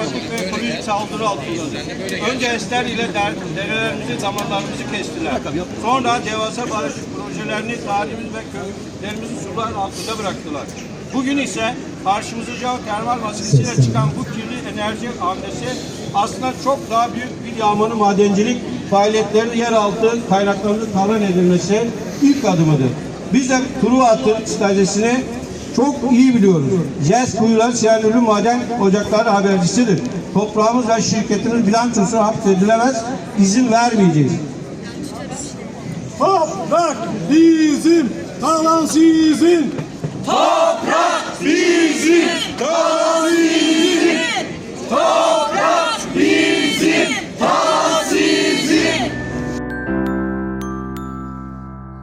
sistematik ve kronik saldırı altındadır. Önce HES'ler ile derelerimizi, damarlarımızı kestiler. Sonra devasa barış projelerini tarihimiz ve köylerimizi sular altında bıraktılar. Bugün ise karşımıza termal maskesiyle çıkan bu kirli enerji hamlesi aslında çok daha büyük bir yağmalı madencilik faaliyetlerinin yeraltı kaynaklarının talan edilmesi ilk adımıdır. Biz de Truva stratejisini çok iyi biliyoruz. JES Kuyular Siyanürlü Maden Ocakları habercisidir. Toprağımız ve şirketimiz bilançosu hapsedilemez, izin vermeyeceğiz. Toprak bizim, talan sizin. Toprak